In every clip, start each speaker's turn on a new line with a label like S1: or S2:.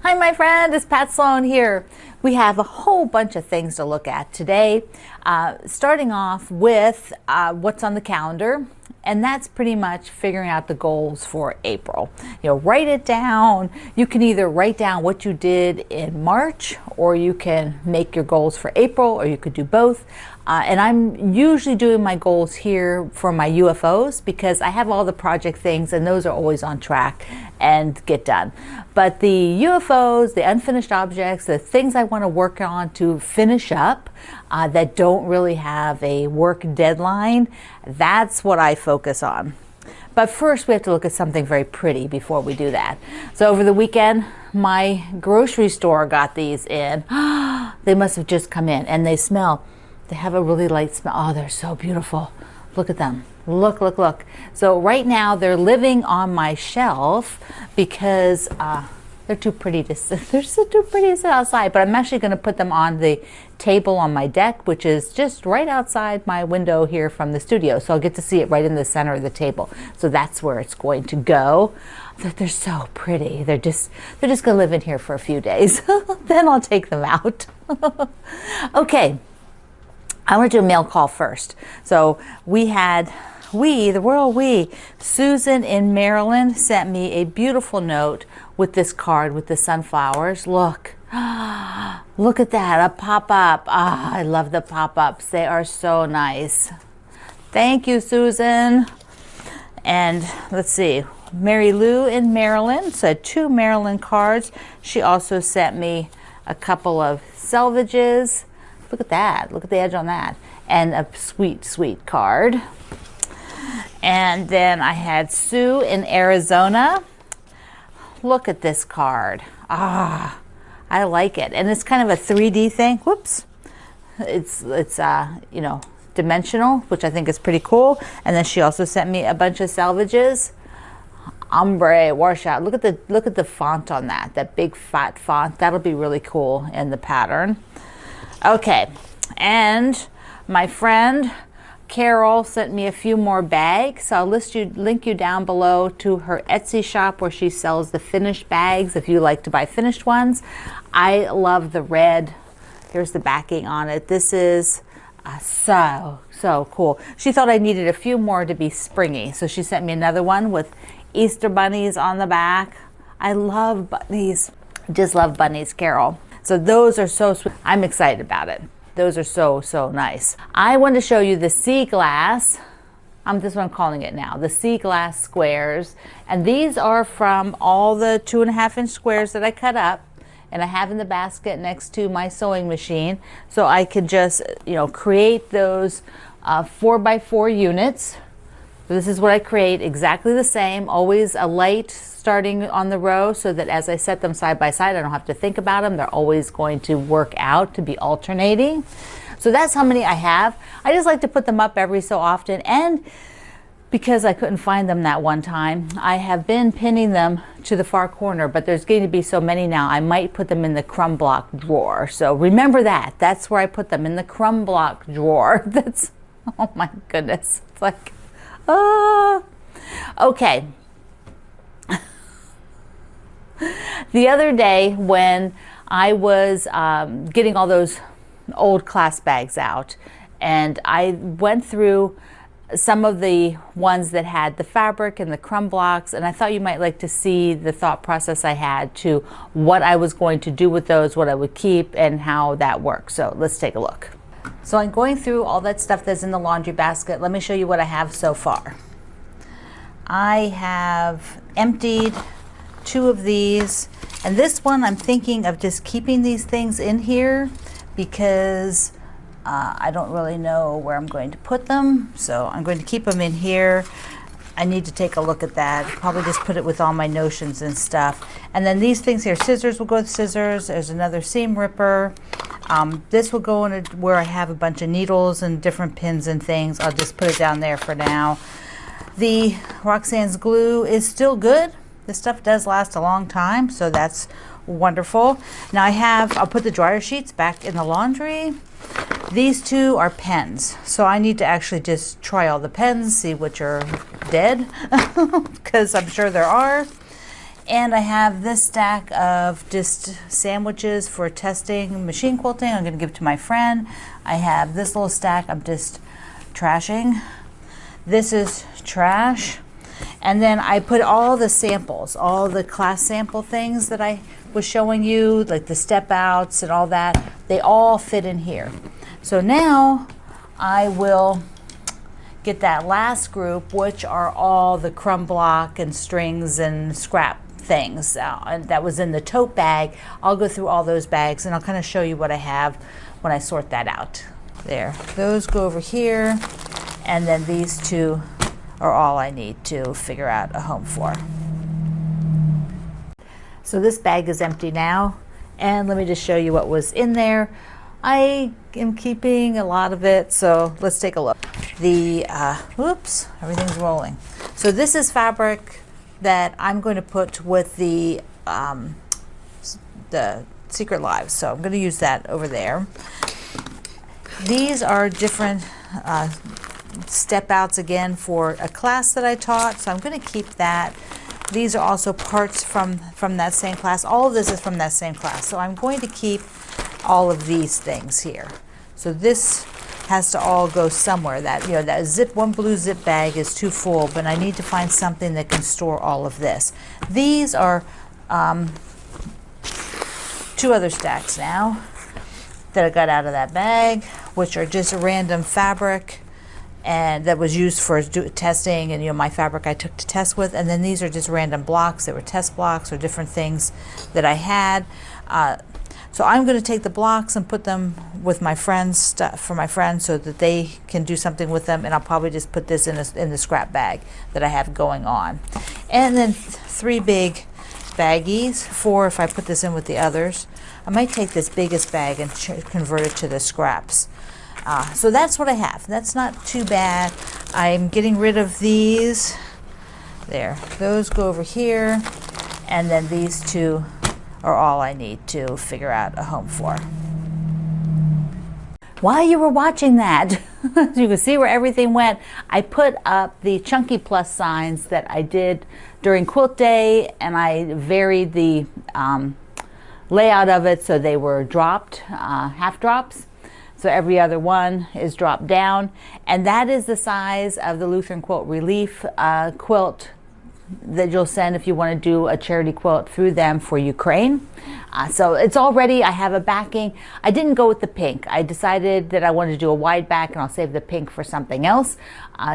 S1: Hi, my friend, it's Pat Sloan here. We have a whole bunch of things to look at today, starting off with what's on the calendar, and that's pretty much figuring out the goals for April. Write it down. You can either write down what you did in March, or you can make your goals for April, or you could do both. And I'm usually doing my goals here for my UFOs because I have all the project things and those are always on track and get done. But the UFOs, the unfinished objects, the things I want to work on to finish up that don't really have a work deadline, that's what I focus on. But first we have to look at something very pretty before we do that. So over the weekend, my grocery store got these in. They must have just come in and they smell. They have a really light smell. Oh, they're so beautiful. Look at them. Look, look, look. So right now they're living on my shelf because they're too pretty to sit. They're too pretty to sit outside. But I'm actually going to put them on the table on my deck, which is just right outside my window here from the studio. So I'll get to see it right in the center of the table. So that's where it's going to go. They're so pretty. They're just going to live in here for a few days. Then I'll take them out. Okay. I want to do a mail call first. So the royal we, Susan in Maryland sent me a beautiful note with this card with the sunflowers. Look, look at that, a pop-up. I love the pop-ups. They are so nice. Thank you, Susan. And let's see, Mary Lou in Maryland said 2 Maryland cards. She also sent me a couple of selvages. Look at that. Look at the edge on that. And a sweet, sweet card. And then I had Sue in Arizona. Look at this card. I like it. And it's kind of a 3D thing. Whoops. It's dimensional, which I think is pretty cool. And then she also sent me a bunch of salvages. Ombre washout. Look at the font on that. That big fat font. That'll be really cool in the pattern. Okay, and my friend Carol sent me a few more bags, so I'll link you down below to her Etsy shop where she sells the finished bags if you like to buy finished ones. I love the red. Here's the backing on it. This is so cool. She thought I needed a few more to be springy, so she sent me another one with Easter bunnies on the back. I love bunnies. Just love bunnies, Carol. So those are so sweet. I'm excited about it. Those are so nice. I want to show you the sea glass. This is what I'm calling it now. The sea glass squares. And these are from all the 2.5-inch squares that I cut up. And I have in the basket next to my sewing machine. So I could just, create those 4x4 units. So this is what I create, exactly the same, always a light starting on the row so that as I set them side by side, I don't have to think about them. They're always going to work out to be alternating. So that's how many I have. I just like to put them up every so often. And because I couldn't find them that one time, I have been pinning them to the far corner, but there's going to be so many now, I might put them in the crumb block drawer. So remember that. That's where I put them, in the crumb block drawer. That's, oh my goodness. It's like, okay. The other day when I was getting all those old class bags out, and I went through some of the ones that had the fabric and the crumb blocks, and I thought you might like to see the thought process I had to what I was going to do with those, what I would keep, and how that works. So let's take a look. So I'm going through all that stuff that's in the laundry basket. Let me show you what I have so far. I have emptied 2 of these, and this one I'm thinking of just keeping these things in here because I don't really know where I'm going to put them, so I'm going to keep them in here. I need to take a look at that. Probably just put it with all my notions and stuff. And then these things here, scissors will go with scissors. There's another seam ripper. This will go in where I have a bunch of needles and different pins and things. I'll just put it down there for now. The Roxanne's glue is still good. This stuff does last a long time, so that's wonderful. Now I'll put the dryer sheets back in the laundry. These 2 are pens, so I need to actually just try all the pens, see which are dead, because I'm sure there are. And I have this stack of just sandwiches for testing machine quilting. I'm going to give to my friend. I have this little stack I'm just trashing. This is trash. And then I put all the samples, all the class sample things that I was showing you, like the step outs and all that, they all fit in here. So now I will get that last group, which are all the crumb block and strings and scrap things that was in the tote bag. I'll go through all those bags and I'll kind of show you what I have when I sort that out. There, those go over here, and then these two are all I need to figure out a home for. So this bag is empty now, and let me just show you what was in there. I am keeping a lot of it, so let's take a look. Oops, everything's rolling. So this is fabric that I'm going to put with the Secret Lives, so I'm going to use that over there. These are different step outs again for a class that I taught, so I'm going to keep that. These are also parts from that same class. All of this is from that same class, so I'm going to keep all of these things here. So this has to all go somewhere. That, you know, that one blue zip bag is too full, but I need to find something that can store all of this. These are two other stacks now that I got out of that bag, which are just random fabric and that was used for testing, and, you know, my fabric I took to test with. And then these are just random blocks that were test blocks or different things that I had. So I'm going to take the blocks and put them with my friends' stuff for my friends so that they can do something with them, and I'll probably just put this in the scrap bag that I have going on. And then 3 big baggies, 4 if I put this in with the others. I might take this biggest bag and convert it to the scraps. So that's what I have. That's not too bad. I'm getting rid of these. There, those go over here, and then these two are all I need to figure out a home for. While you were watching that, you can see where everything went. I put up the chunky plus signs that I did during quilt day, and I varied the layout of it so they were dropped, half drops. So every other one is dropped down, and that is the size of the Lutheran Quilt Relief quilt that you'll send if you want to do a charity quilt through them for Ukraine. So it's all ready. I have a backing. I didn't go with the pink. I decided that I wanted to do a wide back, and I'll save the pink for something else.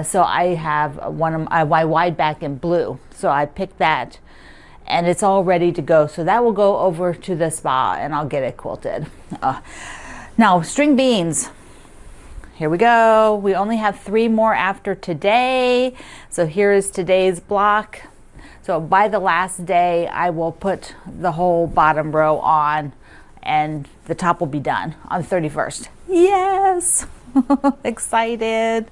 S1: So I have one of my wide back in blue. So I picked that, and it's all ready to go. So that will go over to the spa, and I'll get it quilted. Now, string beans. Here we go. We only have 3 more after today. So here is today's block. So by the last day, I will put the whole bottom row on, and the top will be done on the 31st. Yes! Excited.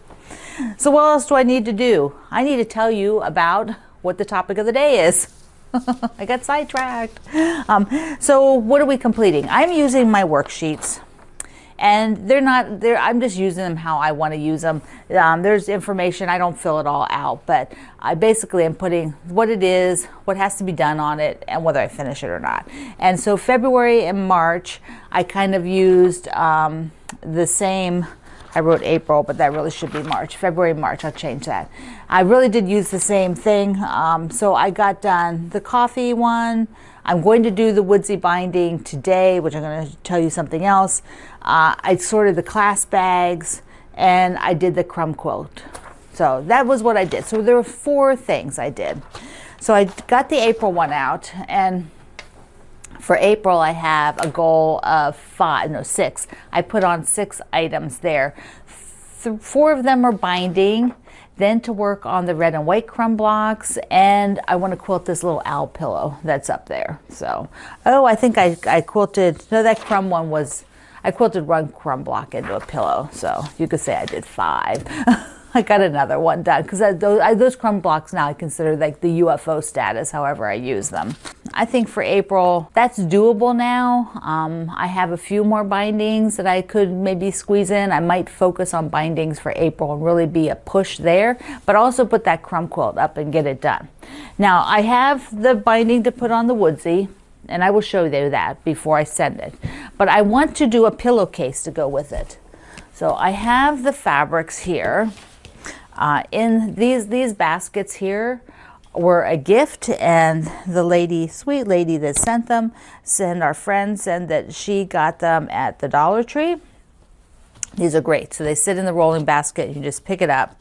S1: So what else do I need to do? I need to tell you about what the topic of the day is. I got sidetracked. So what are we completing? I'm using my worksheets. And I'm just using them how I want to use them. There's information, I don't fill it all out, but I basically am putting what it is, what has to be done on it, and whether I finish it or not. And so February and March, I kind of used the same. I wrote April, but that really should be March. February and March, I'll change that. I really did use the same thing. So I got done the coffee one. I'm going to do the woodsy binding today, which I'm going to tell you something else. I sorted the class bags, and I did the crumb quilt. So that was what I did. So there were 4 things I did. So I got the April one out, and for April I have a goal of 6. I put on 6 items there. 4 of them are binding, then to work on the red and white crumb blocks, and I want to quilt this little owl pillow that's up there. So, I think I quilted, no, that crumb one was, I quilted 1 crumb block into a pillow, so you could say I did 5. I got another one done, because those crumb blocks now I consider like the UFO status, however I use them. I think for April, that's doable now. I have a few more bindings that I could maybe squeeze in. I might focus on bindings for April and really be a push there, but also put that crumb quilt up and get it done. Now, I have the binding to put on the Woodsy, and I will show you that before I send it. But I want to do a pillowcase to go with it. So I have the fabrics here. In these baskets here were a gift, and the sweet lady that sent them, our friend said that she got them at the Dollar Tree. These are great. So they sit in the rolling basket, you just pick it up.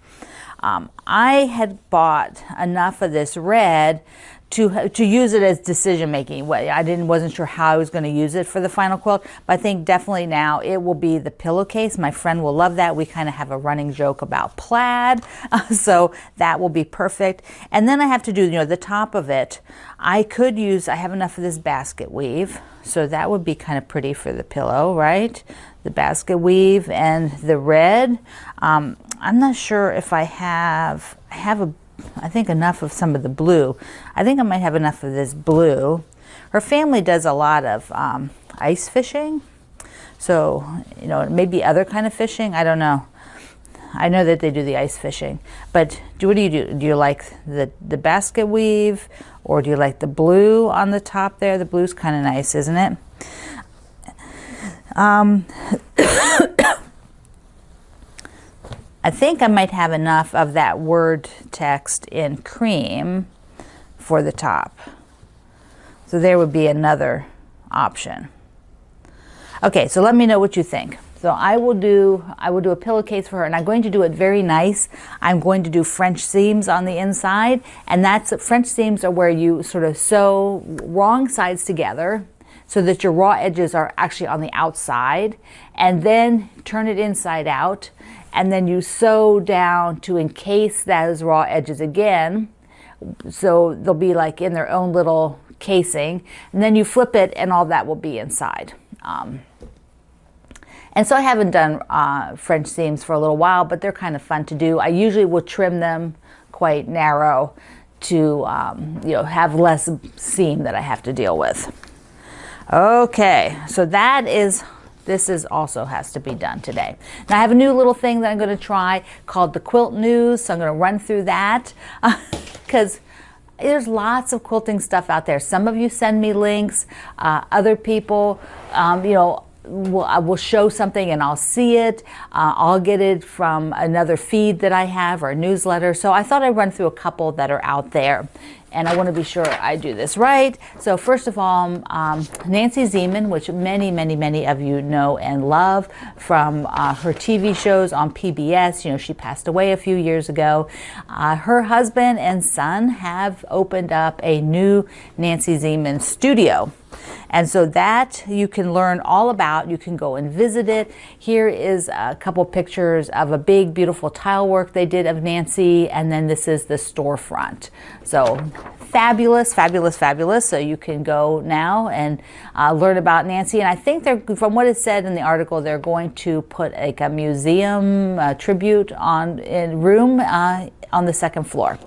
S1: I had bought enough of this red to use it as decision making. Wasn't sure how I was going to use it for the final quilt, but I think definitely now it will be the pillowcase. My friend will love that. We kind of have a running joke about plaid, so that will be perfect. And then I have to do, the top of it. I have enough of this basket weave, so that would be kind of pretty for the pillow, right? The basket weave and the red. I'm not sure if I have I think enough of some of the blue. I think I might have enough of this blue. Her family does a lot of ice fishing, so maybe other kind of fishing. I don't know. I know that they do the ice fishing, but what do you do? Do you like the basket weave, or do you like the blue on the top there? The blue's kind of nice, isn't it? I think I might have enough of that word text in cream for the top. So there would be another option. Okay, so let me know what you think. So I will do a pillowcase for her, and I'm going to do it very nice. I'm going to do French seams on the inside, and French seams are where you sort of sew wrong sides together so that your raw edges are actually on the outside, and then turn it inside out. And then you sew down to encase those raw edges again, so they'll be like in their own little casing, and then you flip it and all that will be inside. And so I haven't done French seams for a little while, but they're kind of fun to do. I usually will trim them quite narrow to have less seam that I have to deal with. Okay, so this also has to be done today. Now I have a new little thing that I'm going to try called the Quilt News, so I'm going to run through that because there's lots of quilting stuff out there. Some of you send me links, other people, I will show something and I'll see it. I'll get it from another feed that I have or a newsletter. So I thought I'd run through a couple that are out there, and I want to be sure I do this right. So first of all, Nancy Zieman, which many of you know and love from her TV shows on PBS. She passed away a few years ago. Her husband and son have opened up a new Nancy Zieman studio. And so that you can learn all about. You can go and visit it. Here is a couple pictures of a big, beautiful tile work they did of Nancy, and then this is the storefront. So fabulous. So you can go now and learn about Nancy. And I think from what it said in the article, they're going to put like a museum tribute room on the second floor.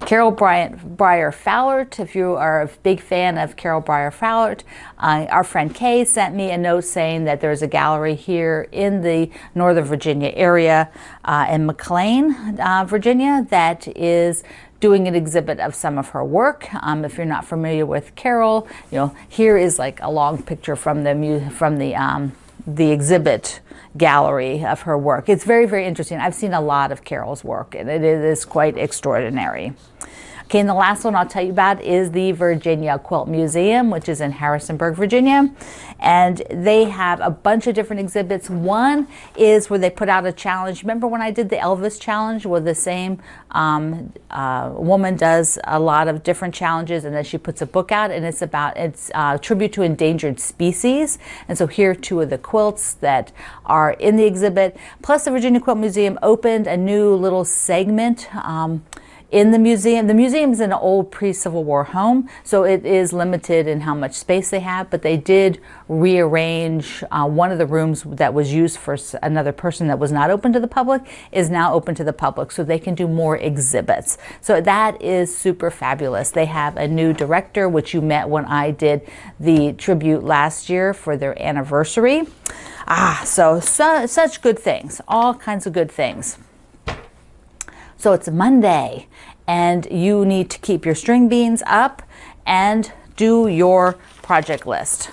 S1: Carol Bryer Fallert, if you are a big fan of Carol Bryer Fallert, our friend Kay sent me a note saying that there's a gallery here in the Northern Virginia area in McLean, Virginia, that is doing an exhibit of some of her work. If you're not familiar with Carol, here is like a long picture from the exhibit gallery of her work. It's very interesting. I've seen a lot of Carol's work, and it is quite extraordinary. Okay, and the last one I'll tell you about is the Virginia Quilt Museum, which is in Harrisonburg, Virginia. And they have a bunch of different exhibits. One is where they put out a challenge. Remember when I did the Elvis challenge, where the same woman does a lot of different challenges, and then she puts a book out, and it's a tribute to endangered species. And so here are two of the quilts that are in the exhibit. Plus the Virginia Quilt Museum opened a new little segment in the museum. The museum is an old pre-Civil War home, so it is limited in how much space they have, but they did rearrange one of the rooms that was used for another person that was not open to the public is now open to the public, so they can do more exhibits. So that is super fabulous. They have a new director, which you met when I did the tribute last year for their anniversary. So such good things, all kinds of good things. So it's Monday, and you need to keep your string beans up and do your project list.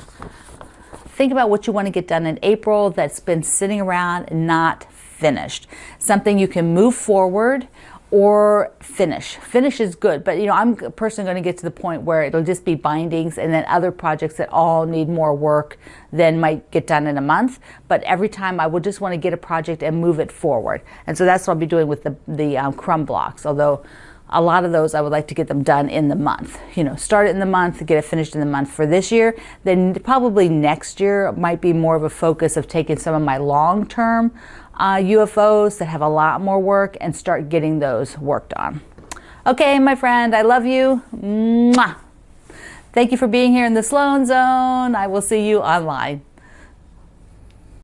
S1: Think about what you want to get done in April that's been sitting around and not finished. Something you can move forward or finish. Finish is good, but I'm personally going to get to the point where it'll just be bindings, and then other projects that all need more work then might get done in a month. But every time I would just want to get a project and move it forward. And so that's what I'll be doing with the crumb blocks, although a lot of those I would like to get them done in the month. Start it in the month, get it finished in the month for this year. Then probably next year might be more of a focus of taking some of my long-term UFOs that have a lot more work and start getting those worked on. Okay, my friend, I love you. Mwah. Thank you for being here in the Sloan Zone. I will see you online.